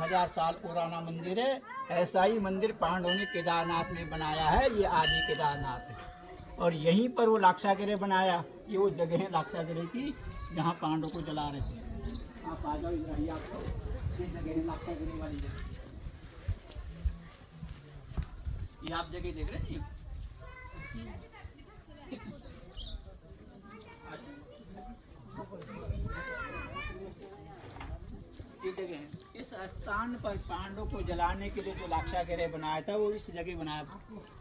1000 साल पुराना मंदिर है। ऐसा ही मंदिर पांडवों ने केदारनाथ में बनाया है। ये आदि केदारनाथ है और यहीं पर वो लाक्षागृह बनाया। ये वो जगह है लाक्षागृह की जहाँ पांडवों को जला रहे थे। आप आ जाओ, इधर आइए आप लोग। ये जगह है लाक्षागृह वाली जगह। ये आप जगह देख रहे हैं। ये जगह है। इस स्थान पर पांडवों को जलाने के लिए जो लाक्षागृह बनाया था वो इस जगह बनाया।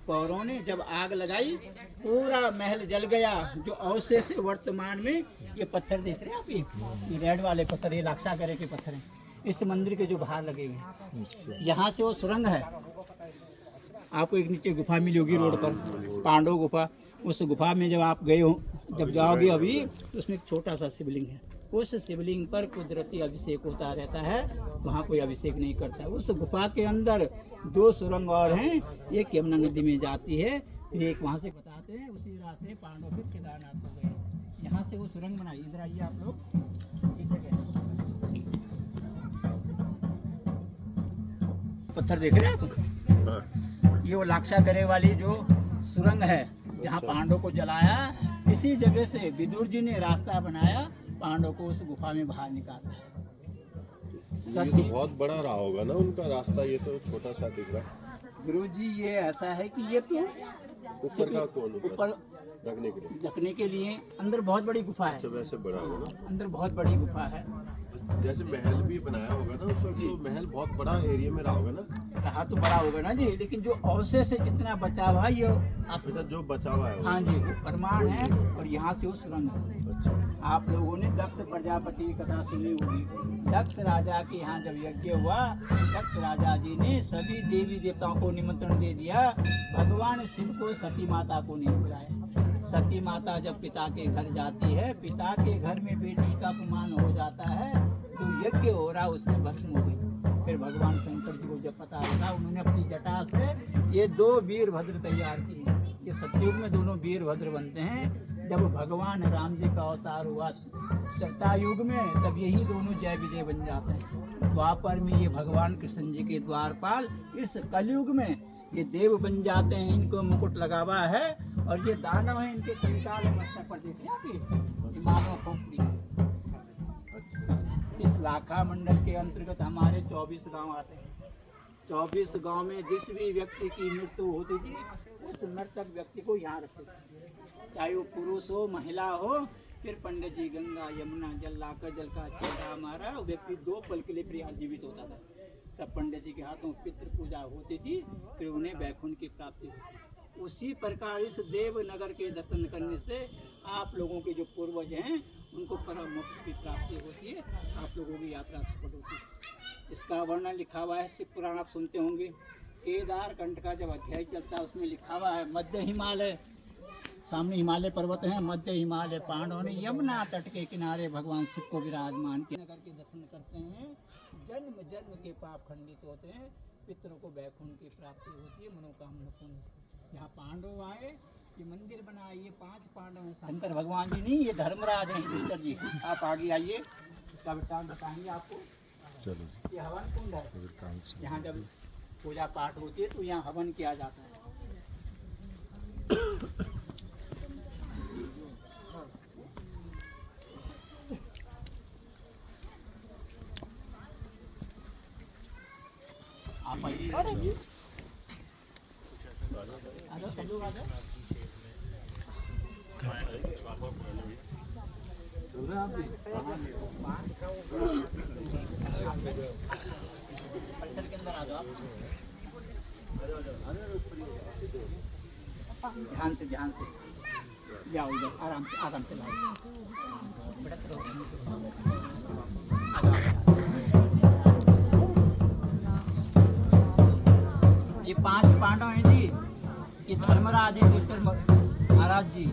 कौरवों ने जब आग लगाई पूरा महल जल गया। जो अवशेष से वर्तमान में ये पत्थर देख रहे हैं आप, ये रेड वाले पत्थर, ये लाक्षागृह के पत्थर हैं। इस मंदिर के जो बाहर लगे हुए हैं। यहाँ से वो सुरंग है। आपको एक नीचे गुफा मिली होगी रोड पर, पांडव गुफा। उस गुफा में जब आप गए हो, जब जाओगे अभी, तो उसमें एक छोटा सा शिवलिंग है। उस शिवलिंग पर कुदरती अभिषेक होता रहता है। वहाँ कोई अभिषेक नहीं करता। उस गुफा के अंदर 2 सुरंग और हैं। एक यमुना नदी में जाती है, फिर एक वहाँ से बताते हैं। उसी रास्ते पांडव फिर केदारनाथ को गए। यहाँ से वो सुरंग बनाई। इधर आइए आप लोग। पत्थर देख रहे हैं आप? ये वो लाक्षागृह वाली जो सुरंग है जहाँ पांडव को जलाया। इसी जगह से विदुर जी ने रास्ता बनाया, पांडव को उस गुफा में बाहर निकाला। ये तो बहुत बड़ा रहा होगा ना उनका रास्ता, ये तो छोटा सा दिख रहा है। गुरु जी ये ऐसा है कि ये तो ऊपर का कौन ऊपर रखने के लिए अंदर बहुत बड़ी गुफा है। अच्छा, वैसे बड़ा होगा ना, अंदर बहुत बड़ी गुफा है। जैसे महल भी बनाया होगा ना उस वक्त, तो महल बहुत बड़ा एरिया में रहा होगा ना। रहा तो बड़ा होगा ना जी, लेकिन जो अवशेष से जितना बचा हुआ है ये आप, अच्छा, जो बचा हुआ है। हाँ जी, वो प्रमाण है। और यहाँ से वो सुरंग है। अच्छा, आप लोगों ने दक्ष प्रजापति की कथा सुनी होगी। दक्ष राजा के यहाँ जब यज्ञ हुआ, दक्ष राजा जी ने सभी देवी देवताओं को निमंत्रण दे दिया। भगवान शिव को सती माता को नहीं बुलाया। सती माता जब पिता के घर जाती है, पिता के घर में बेटी का अपमान हो जाता है, तो यज्ञ हो रहा उसमें भस्म हो गई। फिर भगवान शंकर जी को जब पता लगा, उन्होंने अपनी जटा से ये 2 वीरभद्र तैयार किए। ये सतयुग में दोनों वीरभद्र बनते हैं। जब भगवान राम जी का अवतार हुआ त्रेता युग में, तब यही दोनों जय विजय बन जाते हैं। द्वापर में ये भगवान कृष्ण जी के द्वारपाल, इस कलयुग में ये देव बन जाते हैं। इनको मुकुट लगा हुआ है और ये दानव है। इनके कंकाल मस्तक पर देखते हैं आप, ये मानव खोपड़ी। इस लाखा मंडल के अंतर्गत हमारे 24 गांव आते हैं। 24 गांव में जिस भी व्यक्ति की मृत्यु होती थी, उस मृतक व्यक्ति को यहाँ रखते थे। चाहे वो पुरुष हो, महिला हो। फिर पंडित जी गंगा यमुना जल लाकर जल का छेड़ा मारा, व्यक्ति 2 पल के लिए फिर यहाँ जीवित होता था। तब पंडित जी के हाथों पितृ पूजा होती थी, फिर उन्हें वैकुंठ की प्राप्ति होती थी। उसी प्रकार इस देवनगर के दर्शन करने से आप लोगों के जो पूर्वज हैं उनको परम मोक्ष की प्राप्ति होती है। आप लोगों की यात्रा सफल होती है। इसका वर्णन लिखा हुआ है शिव पुराण, आप सुनते होंगे। केदार कंठ का जब अध्याय चलता है उसमें लिखा हुआ है, मध्य हिमालय, सामने हिमालय पर्वत है, मध्य हिमालय पांडवों ने यमुना तट के किनारे भगवान शिव को विराजमान किया। नगर के दर्शन करते हैं, जन्म जन्म के पाप खंडित होते हैं, पितरों को वैकुंठ की प्राप्ति होती है, मनोकामना पूर्ण। यहाँ पांडव आए, ये मंदिर बनाए। ये 5 पांडव हैं। शंकर भगवान जी नहीं, ये धर्मराज हैं युधिष्ठिर जी। आप आगे आइए, इसका वृत्तांत बताएंगे आपको। चलो, ये हवन कुंड है। यहाँ जब पूजा पाठ होती है तो यहाँ हवन किया जाता है। आप आइए, सब लोग आ जाओ। परिसर के अंदर आ जाओ। ध्यान से जाओ, इधर आराम से लाओ। ये 5 पांडव हैं जी। ये धर्मराज है, युधिष्ठिर महाराज जी।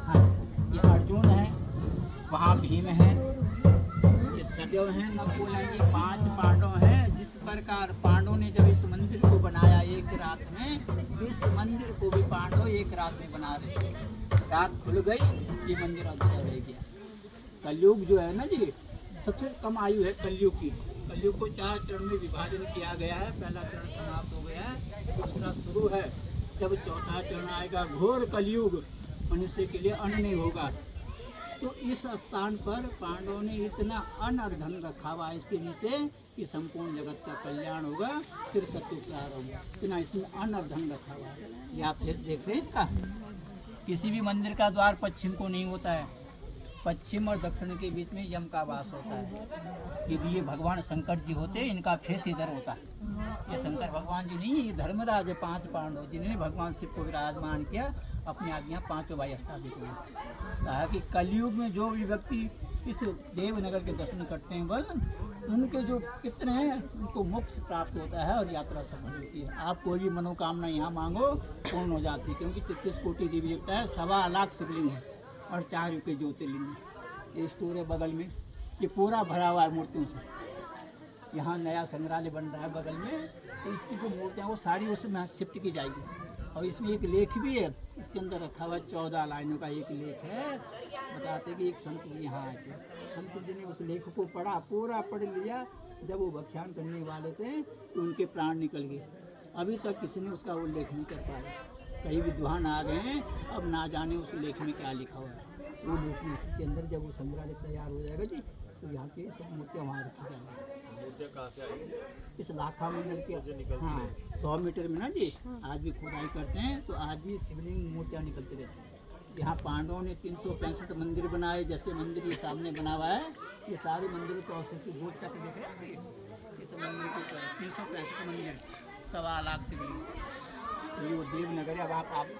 हाँ, ये अर्जुन है, वहाँ भीम है, ये सदैव हैं, नकुल हैं। ये 5 पांडव हैं। जिस प्रकार पांडवों ने जब इस मंदिर को बनाया एक रात में, इस मंदिर को भी पांडव एक रात में बना रहे थे। रात खुल गई, ये मंदिर अधूरा रह गया। कलयुग जो है ना जी, सबसे कम आयु है कलयुग की। कलयुग को 4 चरण में विभाजन किया गया है। पहला चरण समाप्त हो गया है, दूसरा शुरू है। जब चौथा चरण आएगा, घोर कलयुग, मनुष्य के लिए अन्न नहीं होगा। तो इस स्थान पर पांडवों ने इतना अन्न और धन रखा हुआ है इसके नीचे कि संपूर्ण जगत का कल्याण होगा, फिर सत्य प्रारंभ होगा। इतना इसमें अन्न और धन रखा हुआ है। ये आप देख रहे हैं इसका। किसी भी मंदिर का द्वार पश्चिम को नहीं होता है, पश्चिम और दक्षिण के बीच में यम का वास होता है। यदि ये भगवान शंकर जी होते, इनका फेस इधर होता। ये शंकर भगवान जी नहीं, ये धर्मराज है 5 पांडव जिन्होंने भगवान शिव को विराजमान किया, अपने आगे यहाँ 5 भाई स्थापित हुए। कहा कि कलयुग में जो भी व्यक्ति इस देवनगर के दर्शन करते हैं, बल उनके जो कितने हैं उनको मोक्ष प्राप्त होता है और यात्रा सफल होती है। आप कोई भी मनोकामना यहाँ मांगो पूर्ण हो जाती है, क्योंकि 33 कोटि देवी देवता है, 1.25 लाख शिवलिंग है और 4 युग के ज्योतिर्लिंग है। ये स्टोर है बगल में, ये पूरा भरा हुआ है मूर्तियों से। यहाँ नया संग्रहालय बन रहा है बगल में, तो इसकी जो मूर्तियाँ वो सारी उसमें शिफ्ट की जाएगी। और इसमें एक लेख भी है, इसके अंदर रखा हुआ 14 लाइनों का एक लेख है। बताते कि एक संत जी यहाँ आए थे, संत जी ने उस लेख को पढ़ा, पूरा पढ़ लिया। जब वो व्याख्यान करने वाले थे तो उनके प्राण निकल गए। अभी तक किसी ने उसका उल्लेख नहीं कर पाया। कई विद्वान आ गए हैं, अब ना जाने उस लेख में क्या लिखा हुआ है। वो लेख इसके अंदर जब वो संग्रहालय तैयार हो जाएगा जी, तो यहाँ के सब मूर्तियाँ वहाँ रखी जाएंगी। मूर्तियाँ कहाँ से आएंगी? इस लाखा मंदिर के हाँ 100 मीटर में ना जी, आज भी खुदाई करते हैं तो आज भी शिवलिंग मूर्तियाँ निकलती रहती हैं। यहाँ पांडवों ने 365 मंदिर बनाए। जैसे मंदिर ये सामने बना हुआ है, ये सारे मंदिरों को औसत की गोट तक देख रहे हैं। ये सब मंदिर के 365 मंदिर, 1.25 लाख शिवलिंग। ये वो देवनगर है। अब आप